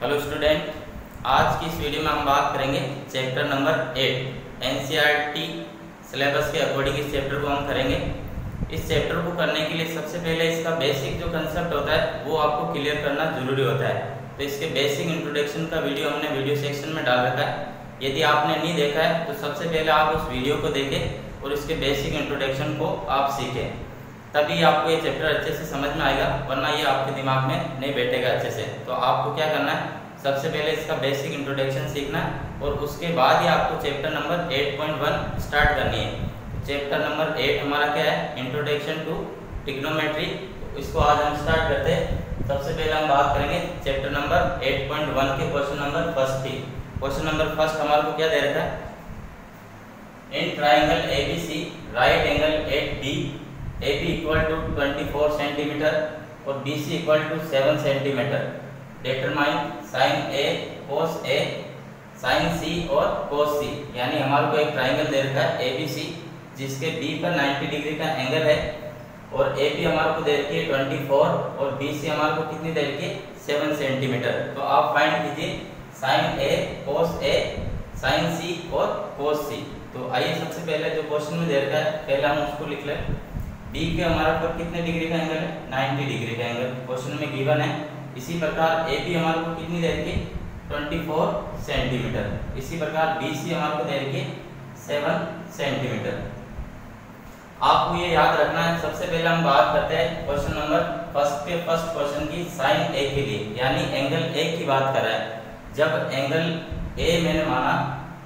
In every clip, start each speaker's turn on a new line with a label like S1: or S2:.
S1: Hello student, आज की इस वीडियो में हम बात करेंगे चैप्टर नंबर 8 एनसीईआरटी सिलेबस के अकॉर्डिंग इस चैप्टर को हम करेंगे। इस चैप्टर को करने के लिए सबसे पहले इसका बेसिक जो कंसेप्ट होता है वो आपको क्लियर करना जरूरी होता है। तो इसके बेसिक इंट्रोडक्शन का वीडियो हमने वीडियो सेक्शन में डाल रखा है। यदि आपने नहीं देखा है तो सबसे पहले आप उस वीडियो को देखें और इसके बेसिक इंट्रोडक्शन को आप सीखें, तभी आपको ये चैप्टर अच्छे से समझ में आएगा, वरना ये आपके दिमाग में नहीं बैठेगा अच्छे से। तो आपको क्या करना है, सबसे पहले इसका बेसिक इंट्रोडक्शन सीखना है और उसके बाद ही आपको चैप्टर नंबर 8.1 स्टार्ट करनी है। चैप्टर नंबर 8 हमारा क्या है, इंट्रोडक्शन टू ट्रिग्नोमेट्री। तो इसको आज हम स्टार्ट करते हैं। सबसे पहले हम बात करेंगे चैप्टर नंबर 8.1 के क्वेश्चन नंबर फर्स्ट की। क्वेश्चन नंबर फर्स्ट हमारे को क्या दे रखा है, in triangle ABC right angle at B AB equal to 24 centimetre और BC equal to 7 centimetre. Determine sine A cos A sine C और cos C। यानी हमारे को एक ट्राइंगल दे रखा है ABC जिसके B पर 90 डिग्री का एंगल है और AB हमारे को दे रखी है 24 और BC हमारे को कितनी दे रखी है 7 सेंटीमीटर। तो आप फाइंड कीजिए sine A cos A sine C और cos C। तो आइए सबसे पहले जो क्वेश्चन में दे रखा है पहले हम उसको लिख लें। B के हमारा पर कितने डिग्री का एंगल है, 90 डिग्री का एंगल क्वेश्चन में गिवन है। इसी प्रकार AB हमारे को कितनी दे रखी है 24 सेंटीमीटर। इसी प्रकार BC हमारे को दे रखी है 7 सेंटीमीटर। आपको ये याद रखना है। सबसे पहले हम बात करते हैं क्वेश्चन नंबर फर्स्ट क्वेश्चन की साइन A के लिए, यानी एंगल A की बात कर रहा है। जब एंगल A मैंने माना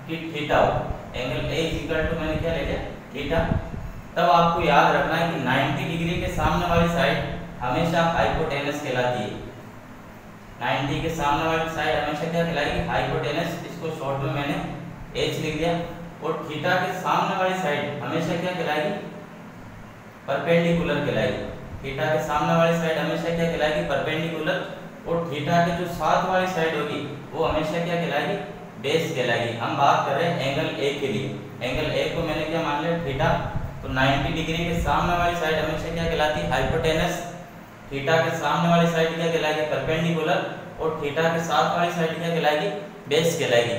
S1: कि थीटा हो, angle A is equal to मैंने क्या ले लिया थीटा, तब आपको याद रखना है कि 90 डिग्री के सामने वाली साइड हमेशा हाइपोटेनस कहलाती है। 90 के सामने वाली साइड हमेशा क्या कहलाएगी, हाइपोटेनस। इसको शॉर्ट में मैंने H लिख दिया। और थीटा के सामने वाली साइड हमेशा क्या कहलाएगी, परपेंडिकुलर कहलाएगी। थीटा के सामने वाली साइड हमेशा क्या कहलाएगी, परपेंडिकुलर। और थीटा के जो साथ वाली साइड होगी वो हमेशा क्या कहलाएगी, बेस कहलाएगी। हम बात कर रहे हैं एंगल A के लिए। एंगल A को मैंने क्या मान लिया थीटा। तो 90 डिग्री के सामने वाली साइड हमेशा क्या कहलाती है, हाइपोटेनस। थीटा के सामने वाली साइड क्या कहलाएगी, परपेंडिकुलर। और थीटा के साथ वाली साइड क्या कहलाएगी, बेस कहलाएगी।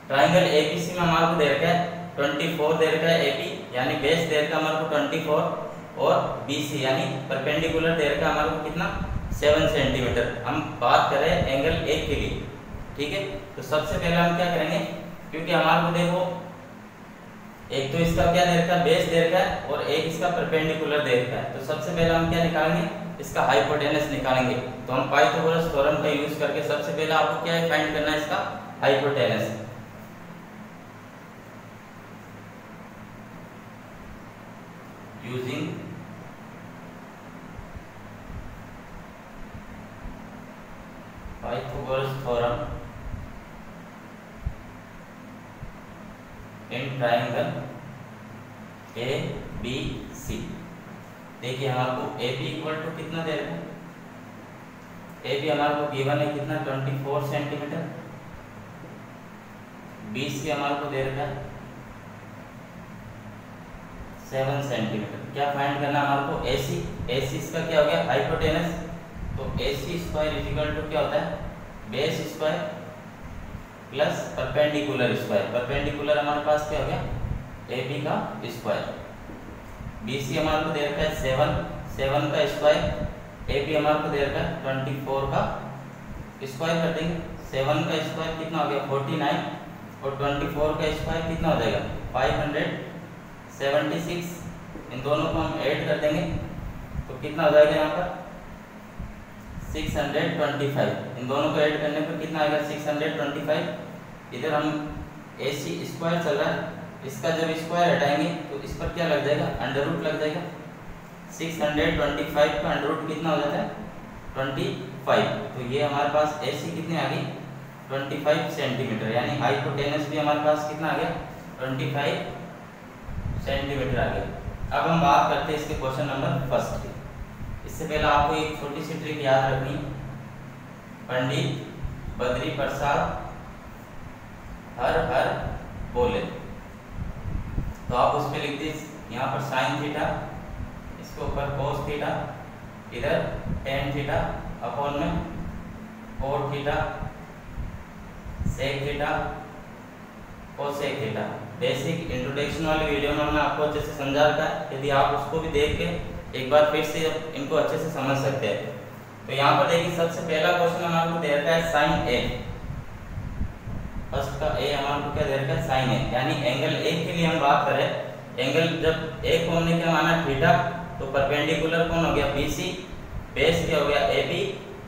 S1: ट्राइंगल ABC में हमारे को दे रखा है 24 दे रखा है AB, यानी बेस दे रखा है हमारे को 24 और BC यानी परपेंडिकुलर दे रखा है हमारे को कितना 7 सेंटीमीटर। हम बात कर रहे हैं एंगल A के लिए, ठीक है। तो सबसे पहले हम क्या करेंगे, क्योंकि हमारे को देखो एक तो इसका क्या दे रखा है, बेस दे रखा है और एक इसका परपेंडिकुलर दे रखा है। तो सबसे पहले हम क्या निकालेंगे, इसका हाइपोटेनस निकालेंगे। तो हम पाइथागोरस थ्योरम का यूज करके सबसे पहले आपको क्या फाइंड करना है, इसका hypotenuse. Using Pythagoras theorem in triangle ABC। देखिए हमारे को AB इक्वल टू कितना दे रखा है, AB हमारे को गिवन है कितना 24 सेंटीमीटर। BC हमारे को दे रखा है 7 सेंटीमीटर। क्या फाइंड करना है हमारे को, AC इसका क्या हो गया हाइपोटेनस। तो AC square is equal to क्या होता है, base square plus perpendicular square. Perpendicular हमारे पास क्या हो गया AB का स्क्वायर। BC हमारे को दे रखा है 7 का स्क्वायर। AB हमारे को दे रखा है 24 का स्क्वायर कर देंगे। 7 का स्क्वायर कितना हो गया 49 और 24 का स्क्वायर कितना हो जाएगा 576। इन दोनों को हम ऐड कर देंगे तो कितना हो जाएगा यहाँ पर 625। इन दोनों को ऐड करने पर कितना आएगा 625। इधर हम AC स्क्वायर चल रहा है, इसका जब स्क्वायर हटाएंगे तो इस पर क्या लग जाएगा, अंडर रूट लग जाएगा। 625 का अंडर रूट कितना हो जाता है 25। तो ये हमारे पास AC कितनी आ गई 25 सेंटीमीटर, यानी हाइपोटेनस भी हमारे पास कितना आ गया 25 सेंटीमीटर आ गया। अब हम बात करते हैं इसके क्वेश्चन नंबर फर्स्ट की। इससे पहले आपको एक छोटी सी ट्रिक याद रखनी, पंडित बद्री प्रसाद हर हर बोले। तो आप उस पर लिख दीजिए यहाँ पर साइन थीटा, इसके ऊपर कोस थीटा, इधर टेन थीटा अपॉन में cot theta sec theta cosec theta. Basic introduction वाली वीडियो में हमने आपको अच्छे से समझा रखा है, यदि आप उसको भी देख के एक बार फिर से इनको अच्छे से समझ सकते हैं। तो यहाँ पर देखिए सबसे पहला क्वेश्चन हमारे को दे रखा है साइन ए। फर्स्ट का ए हमारे को क्या दे रखा है, साइन ए, यानी एंगल ए के लिए हम बात करें, एंगल जब ए को हमने क्या माना थीटा, तो परपेंडिकुलर कौन हो गया बीसी, बेस क्या हो गया एबी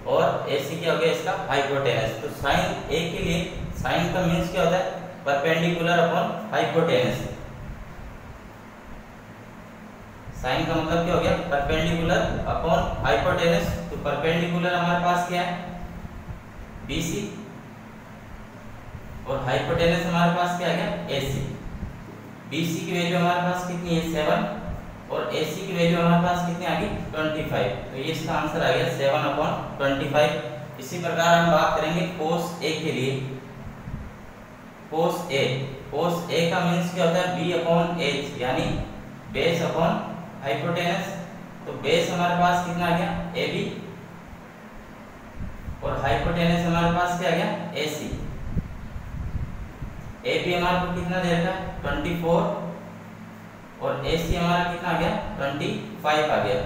S1: और एसी क्या हो गया इसका हाइपोटेनस। तो साइन ए के लिए साइन का मींस क्या होता है, परपेंडिकुलर अपॉन हाइपोटेनस। साइन का मतलब क्या हो गया, परपेंडिकुलर अपॉन हाइपोटेनस। तो परपेंडिकुलर हमारे पास क्या है बीसी और हाइपोटेनस हमारे पास क्या आ गया एसी। बीसी की वैल्यू हमारे पास कितनी है 7 और एसी की वैल्यू हमारे पास कितनी आ गई 25। तो ये इसका आंसर आ गया 7/25। इसी प्रकार हम बात करेंगे कोस ए के लिए। कोस ए का मींस क्या होता है B/H, यानी बेस अपॉन हाइपोटेनस। तो बेस हमारे पास कितना आ गया AB और हाइपोटेनस हमारे पास क्या आ गया AC। AB हमारे को कितना दे रखा है 24 और AC हमारा कितना आ गया 25 आ गया।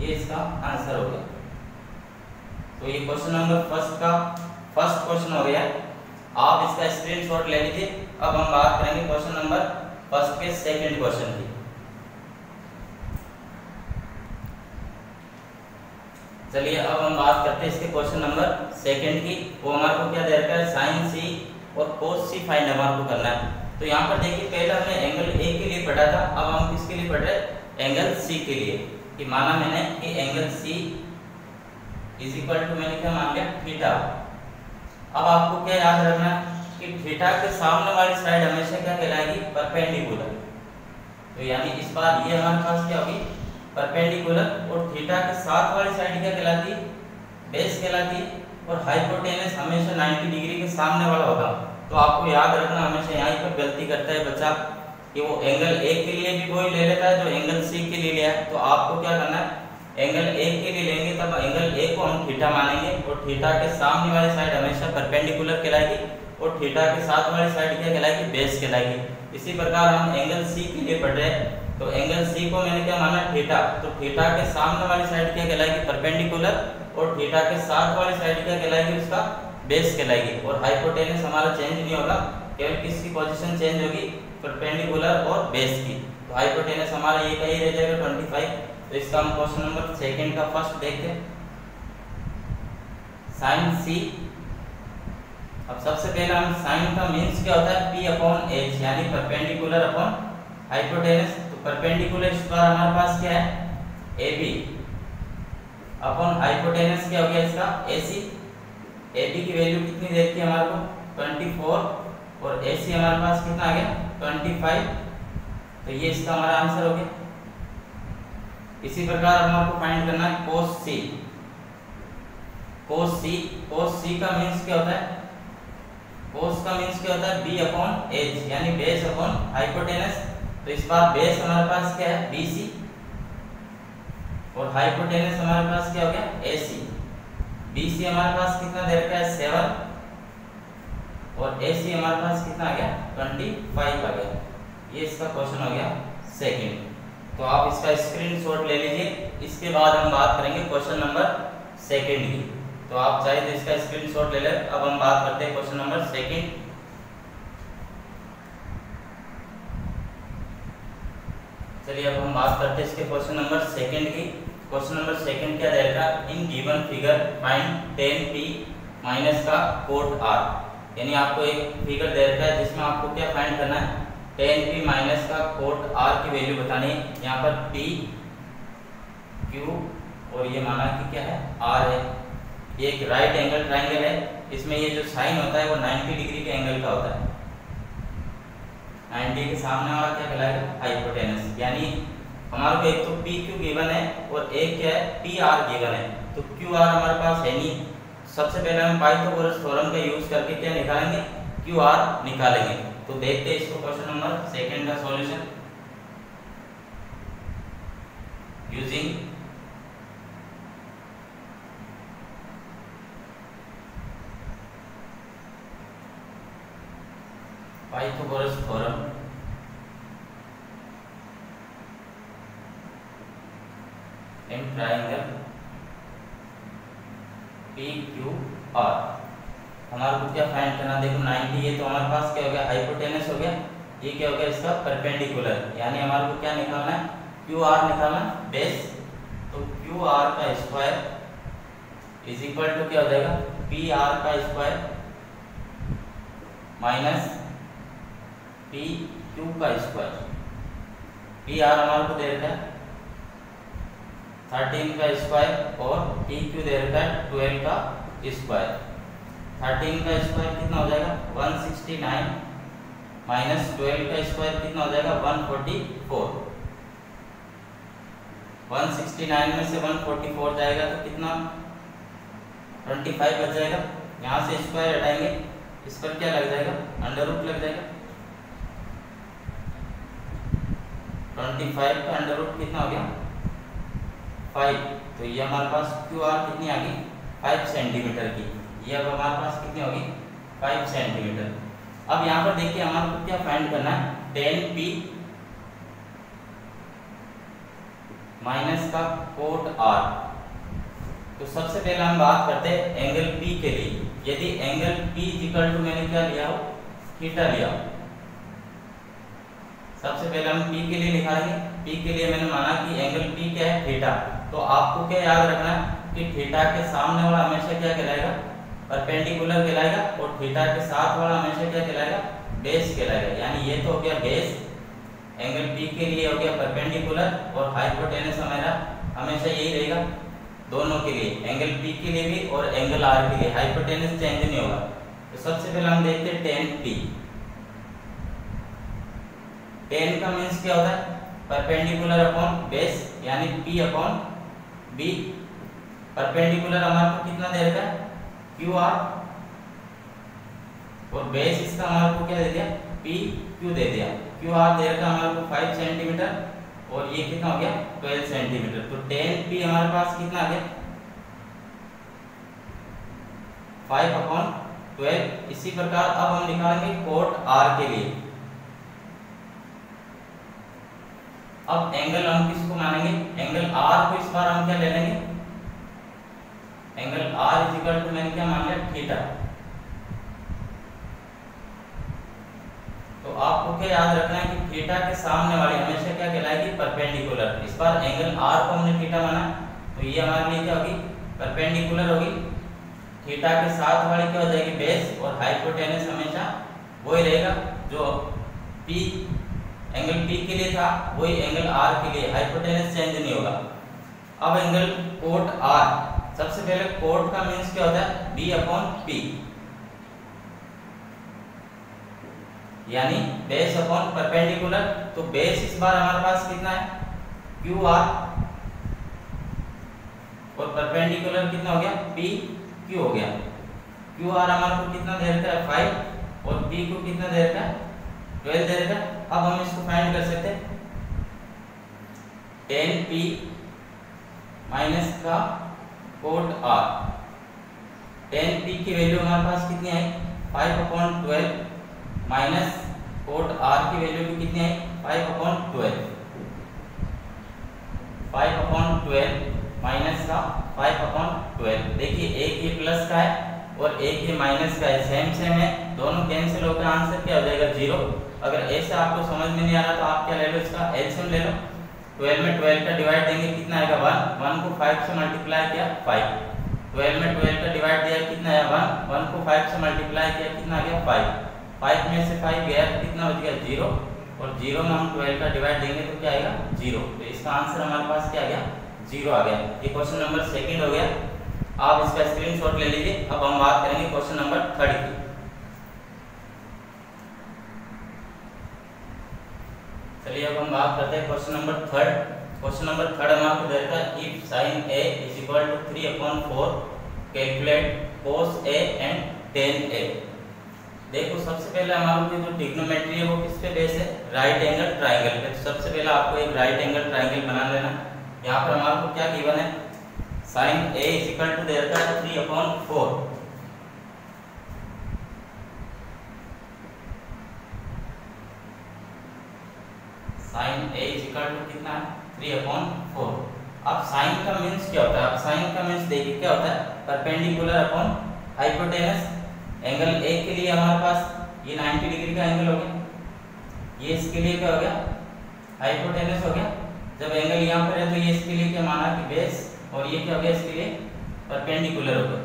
S1: ये इसका आंसर हो गया। तो ये क्वेश्चन नंबर फर्स्ट क्वेश्चन हो गया। आप इसका स्क्रीनशॉट ले लीजिए। अब हम बात करेंगे क्वेश्चन नंबर फर्स्ट के सेकंड क्वेश्चन की। चलिए अब हम बात करते हैं इसके क्वेश्चन नंबर सेकंड की। वो हमारे को क्या दे रखा है साइन सी और कोस सी फाइंड हमारे को करना है। तो यहाँ पर देखिए पहले हमने एंगल ए के लिए पढ़ा था, अब हम किसके लिए पढ़ रहे हैं एंगल सी के लिए। कि माना मैंने कि angle C is equal to मैंने क्या मान लिया थीटा। अब आपको क्या याद रखना है कि थीटा के सामने वाली साइड हमेशा क्या कहलाएगी परपेंडिकुलर। तो यानी इस बार ये हमारे पास क्या होगी परपेंडिकुलर और थीटा के साथ वाली साइड क्या कहलाती है बेस कहलाती है और हाइपोटेनस हमेशा 90 डिग्री के सामने वाला होगा। तो आपको याद रखना हमेशा यहाँ पर गलती करता है बच्चा कि वो एंगल ए के लिए भी वही ले लेता है जो एंगल सी के लिए लिया है। तो आपको क्या करना है एंगल ए के लिए लेंगे तब एंगल ए को हम थीटा मानेंगे और थीटा के सामने वाली साइड हमेशा परपेंडिकुलर कहलाएगी और थीटा के साथ वाली साइड क्या कहलाएगी बेस कहलाएगी। इसी प्रकार हम एंगल सी के लिए पढ़ रहे हैं। तो एंगल सी को मैंने क्या माना थीटा, तो थीटा के सामने वाली साइड क्या कहलाएगी परपेंडिकुलर और थीटा के साथ वाली साइड क्या कहलाएगी उसका बेस कहलाएगी। और हाइपोटेनस हमारा चेंज नहीं होगा, केवल किसकी पोजीशन चेंज होगी परपेंडिकुलर और बेस की। तो हाइपोटेनस हमारा ये का ही रह जाएगा 25। तो इसका हम क्वेश्चन नंबर सेकंड का फर्स्ट देखते हैं साइन सी। अब सबसे पहले हम साइन का मींस क्या होता है P/H, यानी परपेंडिकुलर अपॉन हाइपोटेनस। तो परपेंडिकुलर इस बार हमारे पास क्या है AB अपॉन हाइपोटेनस क्या हो गया इसका AC। AB की वैल्यू कितनी दे रखी है हमारे को 24 और AC हमारे पास कितना आ गया 25। तो ये इसका हमारा आंसर हो गया। इसी प्रकार हमारे को फाइंड करना है कोस सी। कोस सी का मींस क्या होता है कोस का मींस क्या होता है B/H, यानी बेस अपॉन हाइपोटेनस। तो इस बार बेस हमारे पास क्या है BC और हाइपोटेनस हमारे पास क्या हो गया AC। BC हमारे पास कितना दे रखा है 7 और AC हमारे पास कितना आ गया 25 आ गया। ये इसका क्वेश्चन हो गया सेकंड। तो आप इसका स्क्रीनशॉट ले लीजिए। इसके बाद हम बात करेंगे क्वेश्चन नंबर सेकंड की। तो आप चाहे तो इसका स्क्रीनशॉट ले लें। अब हम बात करते हैं क्वेश्चन नंबर सेकंड। चलिए अब हम बात करते हैं इसके क्वेश्चन नंबर सेकंड की। क्वेश्चन नंबर सेकंड क्या रहेगा in given figure find tan p minus का कोट r। यानी आपको एक फिगर दे रखा है जिसमें आपको क्या फाइंड करना है tan p माइनस का कोट r की वैल्यू बतानी है। यहाँ पर p q और ये माना कि क्या है r है। ये एक राइट एंगल ट्राइंगल है। इसमें ये जो साइन होता है वो 90 डिग्री के एंगल का होता है। 90 के सामने वाला क्या कहलाएगा हाइपोटेनस। यानी हमारे को एक तो PQ गिवन है और एक क्या है PR गिवन है। तो QR हमारे पास है नहीं। सबसे पहले हम पाइथागोरस थ्योरम का यूज करके क्या निकालेंगे QR निकालेंगे। तो देखते हैं इसको क्वेश्चन नंबर सेकंड का solution using Pythagoras theorem in triangle PQR। हमारे को क्या फाइंड करना, देखो 90 ये तो हमारे पास क्या हो गया, हाइपोटेनस हो गया, ये क्या हो गया इसका परपेंडिकुलर, यानी हमारे को क्या निकालना है, QR निकालना बेस। तो QR का स्क्वायर इज इक्वल टू क्या हो जाएगा, PR का स्क्वायर माइनस PQ का स्क्वायर। PR हमारे को दे रखा है 13 का स्क्वायर और PQ दे रखा है 12 का स्क्वायर। 13 का स्क्वायर कितना हो जाएगा 169 माइनस 12 का स्क्वायर कितना हो जाएगा 144। 169 में से 144 जाएगा तो कितना 25 बच जाएगा। यहाँ से स्क्वायर हटाएंगे, इस पर क्या लग जाएगा, अंडर रूट लग जाएगा। 25 का अंडर रूट कितना हो गया 5। तो ये हमारे पास QR कितनी आ गई 5 सेंटीमीटर की। ये अब हमारे पास कितनी होगी 5 सेंटीमीटर। अब यहाँ पर देखिए हमारे को क्या फाइंड करना है, 10P माइनस का कोट R। तो सबसे पहले हम बात करते हैं एंगल P के लिए। यदि एंगल P इक्वल टू मैंने क्या लिया हो, थीटा लिया। सबसे पहले हम P के लिए निकालेंगे। P के लिए मैंने माना कि एंगल P क्या है, थीटा। तो आपको क्या याद रखना है कि थीटा के सामने वाला हमेशा क्या कहलाएगा, परपेंडिकुलर कहलाएगा, और थीटा के साथ वाला हमेशा क्या कहलाएगा, बेस कहलाएगा। यानी ये तो हो गया बेस, एंगल P के लिए हो गया परपेंडिकुलर, और हाइपोटेनस हमारा हमेशा यही रहेगा दोनों के लिए, एंगल P के लिए भी और एंगल R के लिए। हाइपोटेनस चेंज नहीं होगा। तो सबसे पहले हम देखते हैं 10P। 10 का मीन्स क्या होता है, परपेंडिकुलर अपॉन बेस, यानी P अपॉन B। परपेंडिकुलर हमारे को कितना दे रखा है QR, और बेस इसका हमारे को क्या दे दिया PQ दे दिया। QR दे रखा हमारे को 5 सेंटीमीटर, और ये कितना हो गया 12 सेंटीमीटर। तो 10P हमारे पास कितना आ गया 5 अपॉन 12। इसी प्रकार अब हम निकालेंगे कोट R के लिए। अब एंगल हम किसको मानेंगे, एंगल R को इस बार हम क्या ले लेंगे, angle R is equal to मैंने क्या मान लिया थीटा। तो आपको क्या याद रखना है कि थीटा के सामने वाली हमेशा क्या कहलाएगी, परपेंडिकुलर। इस बार एंगल R को हमने थीटा माना, तो ये हमारे लिए क्या होगी, परपेंडिकुलर होगी। थीटा के साथ वाली क्या हो जाएगी, बेस, और हाइपोटेनस हमेशा वही रहेगा जो P एंगल P के लिए था, वही एंगल R के लिए, हाइपोटेनस चेंज नहीं होगा। अब एंगल कोट R, सबसे पहले कोट का मीन्स क्या होता है B अपॉन P, यानी बेस अपॉन परपेंडिकुलर। तो बेस इस बार हमारे पास कितना है QR, और परपेंडिकुलर कितना हो गया PQ हो गया। QR हमारे को कितना दे रखा है 5, और P को कितना दे रखा है 12 दे रखा है। अब हम इसको फाइंड कर सकते हैं, 10P माइनस का कोट R। 10P की वैल्यू हमारे पास कितनी आई 5 अपॉन 12, माइनस कोट R की वैल्यू भी कितनी आई 5 अपॉन 12। 5 अपॉन 12 माइनस का 5 अपॉन 12। देखिए एक ये प्लस का है और एक ये माइनस का है, सेम सेम है, दोनों कैंसिल होकर आंसर क्या हो जाएगा 0। अगर ऐसे आपको समझ में नहीं आ रहा तो आप क्या ले लो, इसका एलसीएम ले लो। 12 में 12 का डिवाइड देंगे कितना आएगा 1, 1 को 5 से मल्टीप्लाई किया 5। 12 में 12 का डिवाइड दिया कितना आया 1, 1 को 5 से मल्टीप्लाई किया कितना आ गया 5। 5 में से 5 गया तो कितना हो गया 0, और 0 में हम 12 का डिवाइड देंगे तो क्या आएगा 0। तो इसका आंसर हमारे पास क्या आ गया 0 आ गया। ये क्वेश्चन नंबर 2 हो गया, आप इसका स्क्रीनशॉट ले लीजिए। अब हम बात करेंगे क्वेश्चन नंबर 3 की। चलिए अब हम बात करते हैं क्वेश्चन नंबर 3। क्वेश्चन नंबर 3 हम आपको दे रखा है if sin a is equal to 3/4 calculate cos a and tan a। देखो सबसे पहले हमारी जो ट्रिग्नोमेट्री है वो किस पे बेस है, राइट एंगल ट्रायंगल पे। तो सबसे पहले आपको एक राइट एंगल ट्रायंगल बना लेना। यहाँ पर हमारे को क्या गिवन है, sin a is equal to दे रखा है 3/4। Sine A is equal to कितना है 3/4। अब साइन का मीन्स क्या होता है? अब साइन का मीन्स देखिए क्या होता है, perpendicular upon hypotenuse. Angle A के लिए हमारे पास ये 90 डिग्री का एंगल हो गया, ये इसके लिए क्या हो गया, हाइपोटेनस हो गया। जब एंगल यहाँ पर है तो ये इसके लिए क्या माना कि बेस, और ये क्या हो गया इसके लिए परपेंडिकुलर हो गया।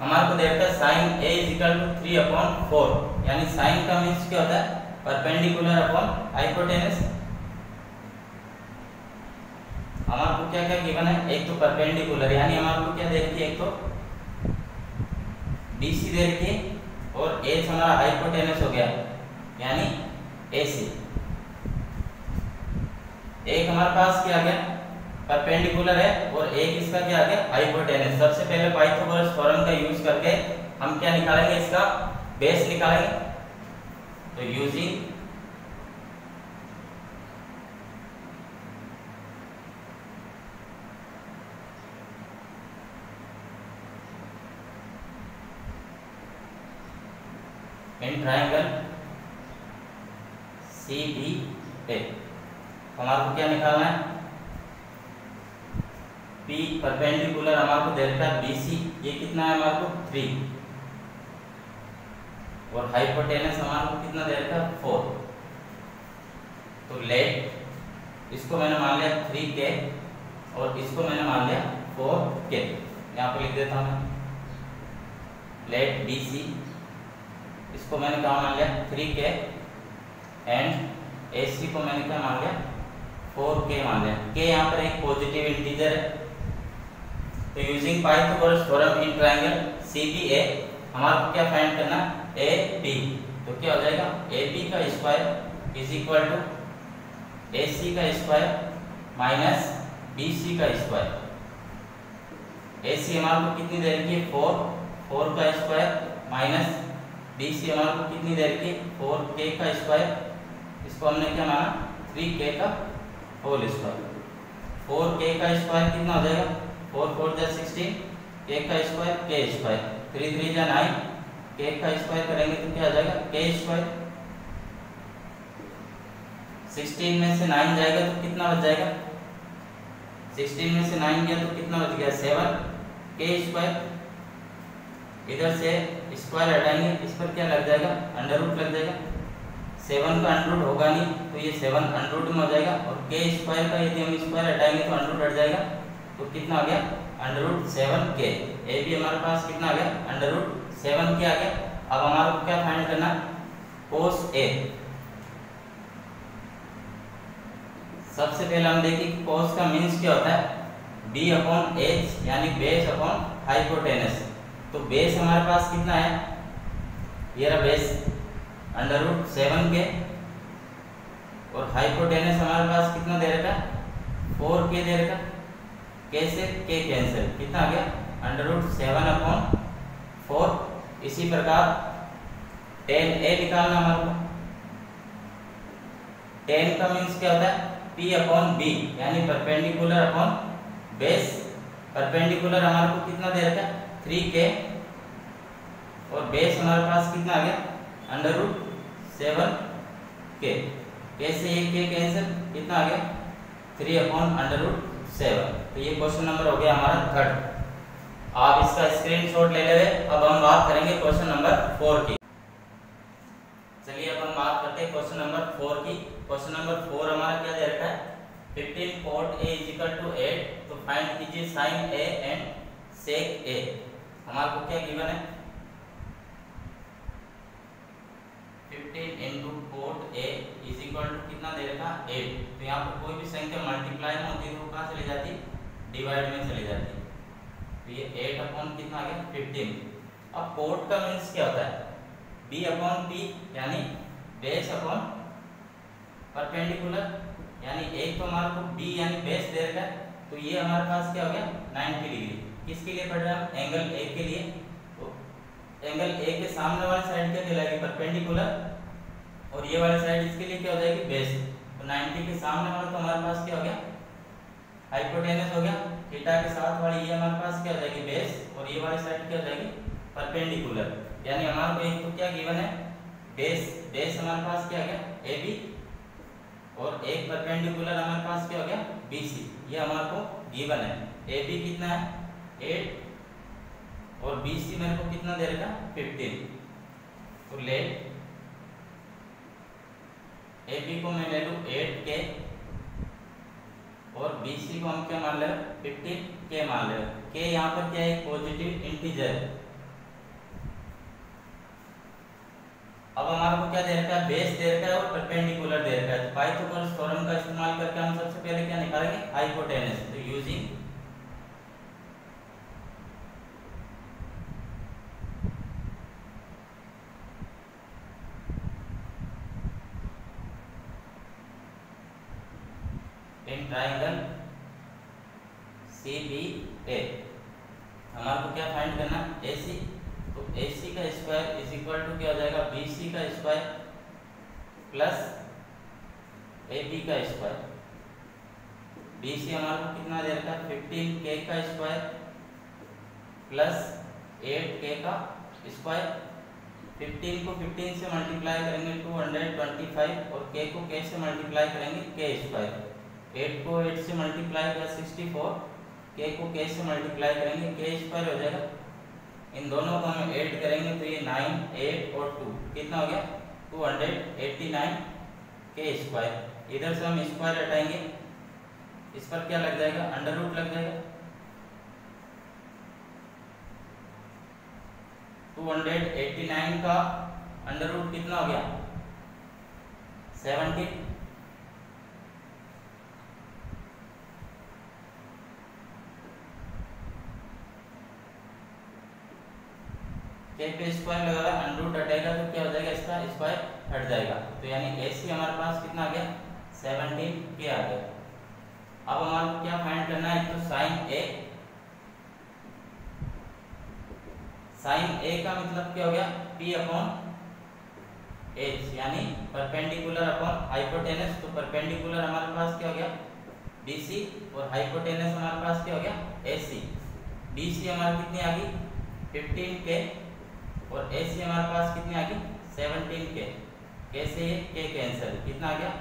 S1: हमारे को देखता है sine A is equal to 3/4, यानी साइन का मीन्स क्या होता है, परपेंडिकुलर अपॉन हाइपोटेनस। हमारे को क्या क्या गिवन है, एक तो परपेंडिकुलर यानी हमारे को क्या दे रखी है, एक तो BC दे रखी है, और एच हमारा हाइपोटेनस हो गया यानी AC। एक हमारे पास क्या आ गया, परपेंडिकुलर है, और एक इसका क्या आ गया, हाइपोटेनस। सबसे पहले पाइथागोरस थ्योरम का यूज करके हम क्या निकालेंगे, इसका बेस निकालेंगे। तो यूजिंग इन ट्रायंगल CBA हमारे को क्या निकालना है, P परपेंडिकुलर हमारे को दे रखा है BC, ये कितना है हमारे को 3, और हाइपोटेनस हमारे को कितना दे रखा है 4। तो लेट इसको मैंने मान लिया 3K और इसको मैंने मान लिया 4K। यहाँ पे लिख देता हूँ मैं, लेट BC इसको मैंने क्या मान लिया 3K, एंड AC को मैंने क्या मान लिया 4K मान लिया। K यहाँ पर एक पॉजिटिव इंटीजर है। तो using Pythagoras theorem in triangle CBA हमारे को क्या फाइंड करना, AB। तो क्या हो जाएगा, AB का square is equal to AC का स्क्वायर माइनस BC का स्क्वायर। AC हमारे को कितनी दे रखी है 4 का स्क्वायर माइनस BC हमारे को कितनी दे रखी है 4K का स्क्वायर। इसको हमने क्या माना 3K का होल स्क्वायर। 4K का स्क्वायर कितना हो जाएगा, 4 4 जा 16, K का स्क्वायर K स्क्वायर, 3 3 जा 9, K का स्क्वायर करेंगे तो क्या आ जाएगा K स्क्वायर। 16 में से 9 जाएगा तो कितना बच जाएगा, 16 में से 9 गया तो कितना बच गया 7 K स्क्वायर। इधर से स्क्वायर हटाएंगे, इस पर क्या लग जाएगा, अंडर रूट लग जाएगा। 7 का अंडर रूट होगा नहीं तो ये 7 अंडर रूट में हो जाएगा, और K स्क्वायर का यदि हम स्क्वायर हटाएंगे तो अंडर रूट हट जाएगा। तो कितना आ गया अंडर रूट 7K। ए भी हमारे पास कितना आ गया, अंडर रूट 7K आ गया। अब हमारे को क्या फाइंड करना, कोस A। सबसे पहले हम देखिए कि कोस का मीन्स क्या होता है, B/H यानी बेस अपॉन हाइपोटेनस। तो बेस हमारे पास कितना है, ये रहा बेस अंडर रूट 7K, और हाइपोटेनस हमारे पास कितना दे रखा है 4K दे रखा। K से K कैंसिल, कितना आ गया अंडर रूट 7/4। इसी प्रकार tan A निकालना हमारे को। tan का मीन्स क्या होता है, P/B यानी परपेंडिकुलर अपॉन बेस। परपेंडिकुलर हमारे को कितना दे रखा है 3K, और बेस हमारे पास कितना आ गया अंडर रूट 7K। K से एक K कैंसिल, कितना आ गया 3/√7। तो ये क्वेश्चन नंबर हो गया हमारा 3rd। आप इसका स्क्रीनशॉट ले ले। अब हम बात करेंगे क्वेश्चन नंबर 4 की। चलिए अब हम बात करते हैं क्वेश्चन नंबर 4 की। क्वेश्चन नंबर 4 हमारा क्या दे रखा है, 15 cot A = 8। तो फाइंड कीजिए sin A and sec A। हमारे को क्या गिवन है, 15 into cot A = कितना दे रखा 8। तो यहाँ पर कोई भी संख्या मल्टीप्लाई में होती है तो कहाँ चली जाती, डिवाइड में चली जाती। तो ये 8 अपॉन कितना आ गया 15। अब cot का मीन्स क्या होता है, B/P यानी बेस अपॉन परपेंडिकुलर। यानी एक तो हमारे को B यानी बेस दे रखा है, तो ये हमारे पास क्या हो गया 90 डिग्री। किसके लिए पढ़ रहे हैं, एंगल A के लिए। तो एंगल A के सामने वाली साइड क्या कहलाएगी, परपेंडिकुलर, और ये वाली साइड इसके लिए क्या हो जाएगी, बेस। तो 90 के सामने वाला तो हमारे पास क्या हो गया, हाइपोटेनस हो गया। थीटा के साथ वाली ये हमारे पास क्या हो जाएगी, बेस, और ये वाली साइड क्या हो जाएगी, परपेंडिकुलर। यानी हमारे को एक तो क्या गिवन है, बेस हमारे पास क्या आ गया AB, और एक परपेंडिकुलर हमारे पास क्या हो गया BC, ये हमारे को गिवन है। AB कितना है 8 और BC मेरे को कितना दे रखा 15। तो लेट AB को मैं ले लूँ 8K और BC को हम क्या मान ले 15K मान ले। K यहाँ पर क्या है पॉजिटिव इंटीजर। अब हमारे को क्या दे रखा है बेस दे रखा है और परपेंडिकुलर दे रखा है। तो पाइथागोरस थ्योरम का इस्तेमाल करके हम सबसे पहले क्या निकालेंगे हाइपोटेनस। तो यूजिंग इन ट्रायंगल CBA हमारे को क्या फाइंड करना AC। तो AC का स्क्वायर इज इक्वल टू क्या हो जाएगा BC का स्क्वायर प्लस AB का स्क्वायर। BC हमारे को कितना दे रखा है 15K का स्क्वायर प्लस 8K का स्क्वायर। 15 को 15 से मल्टीप्लाई करेंगे 225 और K को K से मल्टीप्लाई करेंगे K स्क्वायर। 8 को 8 से मल्टीप्लाई कर 64, K को K से मल्टीप्लाई करेंगे K स्क्वायर हो जाएगा। इन दोनों को हम ऐड करेंगे तो ये 9, 8 और 2 कितना हो गया 289 K स्क्वायर। इधर से हम स्क्वायर हटाएंगे, इस पर क्या लग जाएगा अंडर रूट लग जाएगा। 289 का अंडर रूट कितना हो गया 17। K पे स्क्वायर लगा अंडर रूट हटेगा तो क्या हो जाएगा इसका स्क्वायर हट जाएगा। तो यानी AC हमारे पास कितना आ गया 17K आ गया। अब हमारे को क्या फाइंड करना है तो साइन A का मतलब क्या हो गया P अपॉन H यानी परपेंडिकुलर अपॉन हाइपोटेनस। तो परपेंडिकुलर हमारे पास क्या हो गया BC और हाइपोटेनस हमारे पास क्या हो गया AC। BC हमारी कितनी आ गई 15K और AC हमारे पास कितनी आ गई 17K। कैसे ये K कैंसिल कितना आ गया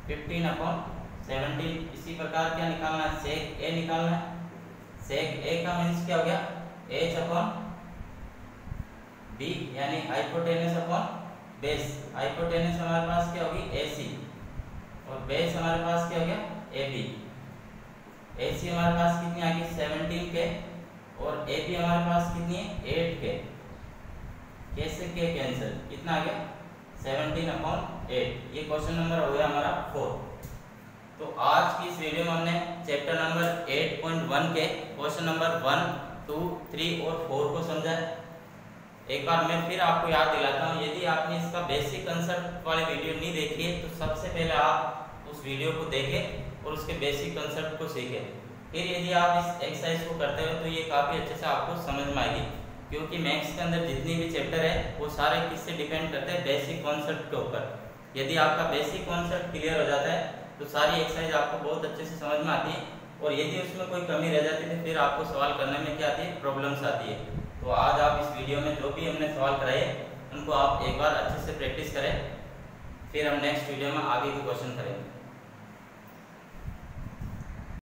S1: 15 अपॉन 17। इसी प्रकार क्या निकालना है सेक A निकालना है। सेक A का मीन्स क्या हो गया H अपॉन B यानी हाइपोटेनस अपॉन बेस। हाइपोटेनस हमारे पास क्या होगी AC और बेस हमारे पास क्या हो गया AB। AC हमारे पास कितनी आ गई 17K और AB हमारे पास कितनी है 8K। कैसे K कैंसिल कितना आ गया 17 अपॉन 8। ये क्वेश्चन नंबर हो गया हमारा 4। तो आज की इस वीडियो में हमने चैप्टर नंबर 8.1 के क्वेश्चन नंबर 1, 2, 3 और 4 को समझा है। एक बार मैं फिर आपको याद दिलाता हूँ, यदि आपने इसका बेसिक कंसेप्ट वाली वीडियो नहीं देखी है तो सबसे पहले आप उस वीडियो को देखें और उसके बेसिक कंसेप्ट को सीखें। फिर यदि आप इस एक्सरसाइज को करते हो तो ये काफ़ी अच्छे से आपको समझ में आएगी, क्योंकि मैथ्स के अंदर जितनी भी चैप्टर है वो सारे किससे डिपेंड करते हैं बेसिक कॉन्सेप्ट के ऊपर। यदि आपका बेसिक कॉन्सेप्ट क्लियर हो जाता है तो सारी एक्सरसाइज आपको बहुत अच्छे से समझ में आती है, और यदि उसमें कोई कमी रह जाती है तो फिर आपको सवाल करने में क्या आती है प्रॉब्लम्स आती है। तो आज आप इस वीडियो में जो भी हमने सवाल कराए उनको आप एक बार अच्छे से प्रैक्टिस करें, फिर हम नेक्स्ट वीडियो में आगे के क्वेश्चन करेंगे।